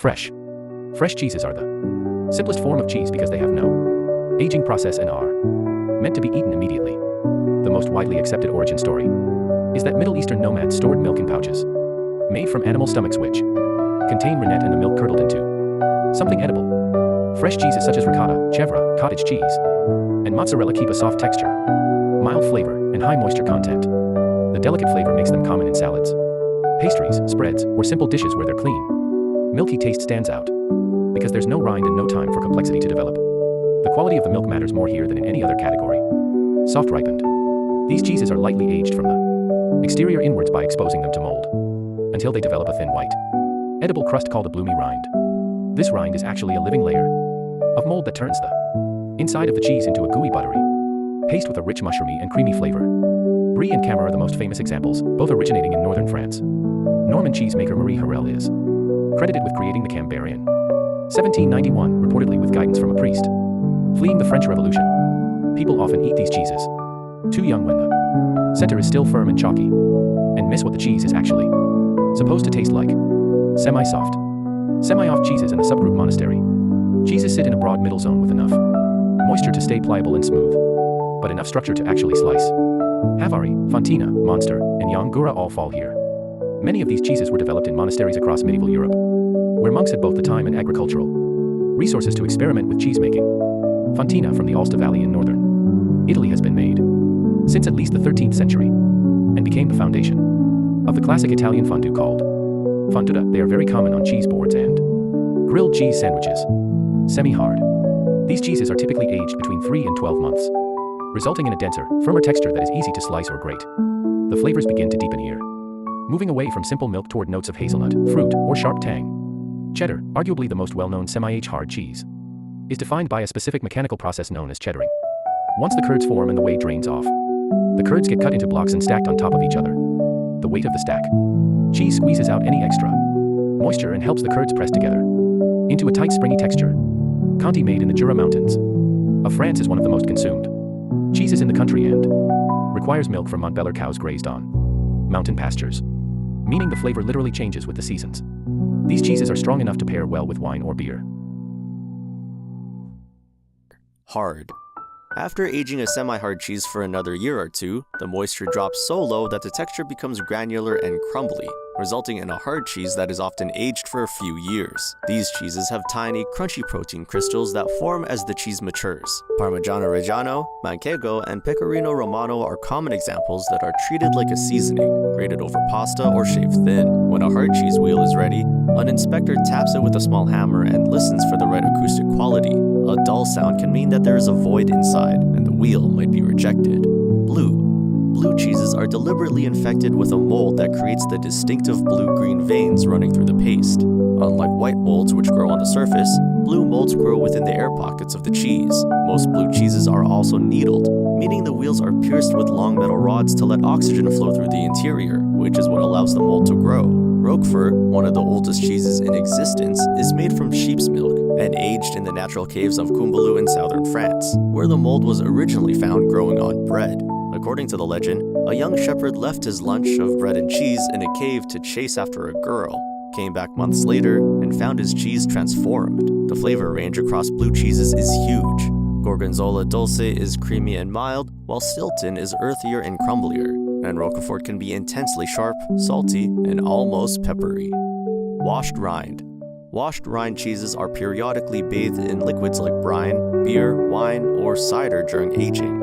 Fresh. Fresh cheeses are the simplest form of cheese because they have no aging process and are meant to be eaten immediately. The most widely accepted origin story is that Middle Eastern nomads stored milk in pouches made from animal stomachs which contain rennet and the milk curdled into something edible. Fresh cheeses such as ricotta, chèvre, cottage cheese, and mozzarella keep a soft texture, mild flavor, and high moisture content. The delicate flavor makes them common in salads, pastries, spreads, or simple dishes where their clean, milky taste stands out because there's no rind and no time for complexity to develop. The quality of the milk matters more here than in any other category. Soft ripened. These cheeses are lightly aged from the exterior inwards by exposing them to mold until they develop a thin white, edible crust called a bloomy rind. This rind is actually a living layer of mold that turns the inside of the cheese into a gooey buttery paste with a rich mushroomy and creamy flavor. Brie and Camembert are the most famous examples, both originating in northern France. Norman cheesemaker Marie Harel is credited with creating the Camembert in 1791, reportedly with guidance from a priest. Fleeing the French Revolution, people often eat these cheeses too young when the center is still firm and chalky, and miss what the cheese is actually supposed to taste like. Semi-soft. Semi-off cheeses in the subgroup monastery. Cheeses sit in a broad middle zone with enough moisture to stay pliable and smooth, but enough structure to actually slice. Havarti, Fontina, Monster, and Yongura all fall here. Many of these cheeses were developed in monasteries across medieval Europe, where monks had both the time and agricultural resources to experiment with cheesemaking. Fontina from the Aosta Valley in northern Italy has been made since at least the 13th century, and became the foundation of the classic Italian fondue called fonduta. They are very common on cheese boards and grilled cheese sandwiches. Semi-hard. These cheeses are typically aged between 3 and 12 months, resulting in a denser, firmer texture that is easy to slice or grate. The flavors begin to deepen here, moving away from simple milk toward notes of hazelnut, fruit, or sharp tang. Cheddar, arguably the most well-known semi-aged hard cheese, is defined by a specific mechanical process known as cheddaring. Once the curds form and the whey drains off, the curds get cut into blocks and stacked on top of each other. The weight of the stack cheese squeezes out any extra moisture and helps the curds press together into a tight, springy texture. Conti, made in the Jura Mountains of France, is one of the most consumed cheeses in the country and requires milk from Montbéliard cows grazed on mountain pastures, meaning the flavor literally changes with the seasons. These cheeses are strong enough to pair well with wine or beer. Hard. After aging a semi-hard cheese for another year or two, the moisture drops so low that the texture becomes granular and crumbly, resulting in a hard cheese that is often aged for a few years. These cheeses have tiny, crunchy protein crystals that form as the cheese matures. Parmigiano Reggiano, Manchego, and Pecorino Romano are common examples that are treated like a seasoning, grated over pasta or shaved thin. When a hard cheese wheel is ready, an inspector taps it with a small hammer and listens for the right acoustic quality. A dull sound can mean that there is a void inside, and the wheel might be rejected. Blue cheeses are deliberately infected with a mold that creates the distinctive blue-green veins running through the paste. Unlike white molds which grow on the surface, blue molds grow within the air pockets of the cheese. Most blue cheeses are also needled, meaning the wheels are pierced with long metal rods to let oxygen flow through the interior, which is what allows the mold to grow. Roquefort, one of the oldest cheeses in existence, is made from sheep's milk and aged in the natural caves of Combloux in southern France, where the mold was originally found growing on bread. According to the legend, a young shepherd left his lunch of bread and cheese in a cave to chase after a girl, came back months later, and found his cheese transformed. The flavor range across blue cheeses is huge. Gorgonzola Dulce is creamy and mild, while Stilton is earthier and crumblier, and Roquefort can be intensely sharp, salty, and almost peppery. Washed rind. Washed rind cheeses are periodically bathed in liquids like brine, beer, wine, or cider during aging.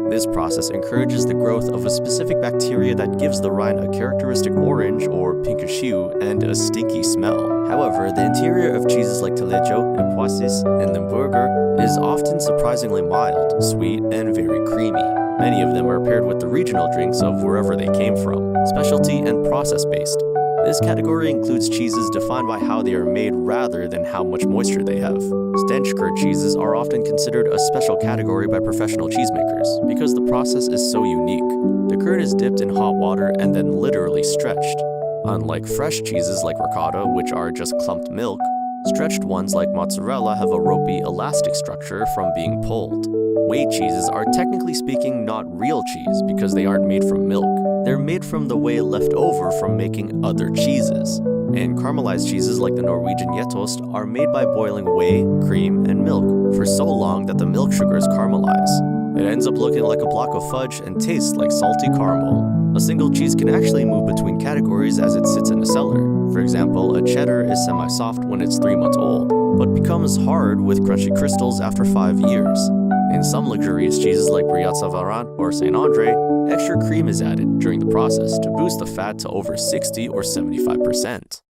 This process encourages the growth of a specific bacteria that gives the rind a characteristic orange or pinkish hue and a stinky smell. However, the interior of cheeses like Taleggio, Epoisses, and Limburger is often surprisingly mild, sweet, and very creamy. Many of them are paired with the regional drinks of wherever they came from, specialty and process-based. This category includes cheeses defined by how they are made rather than how much moisture they have. Stench curd cheeses are often considered a special category by professional cheesemakers because the process is so unique. The curd is dipped in hot water and then literally stretched. Unlike fresh cheeses like ricotta, which are just clumped milk, stretched ones like mozzarella have a ropey, elastic structure from being pulled. Whey cheeses are technically speaking not real cheese because they aren't made from milk. They're made from the whey left over from making other cheeses. And caramelized cheeses like the Norwegian Gjetost are made by boiling whey, cream, and milk for so long that the milk sugars caramelize. It ends up looking like a block of fudge and tastes like salty caramel. A single cheese can actually move between categories as it sits in a cellar. For example, a cheddar is semi-soft when it's 3 months old, but becomes hard with crunchy crystals after 5 years. In some luxurious cheeses like Brillat Savarin or Saint Andre, extra cream is added during the process to boost the fat to over 60 or 75%.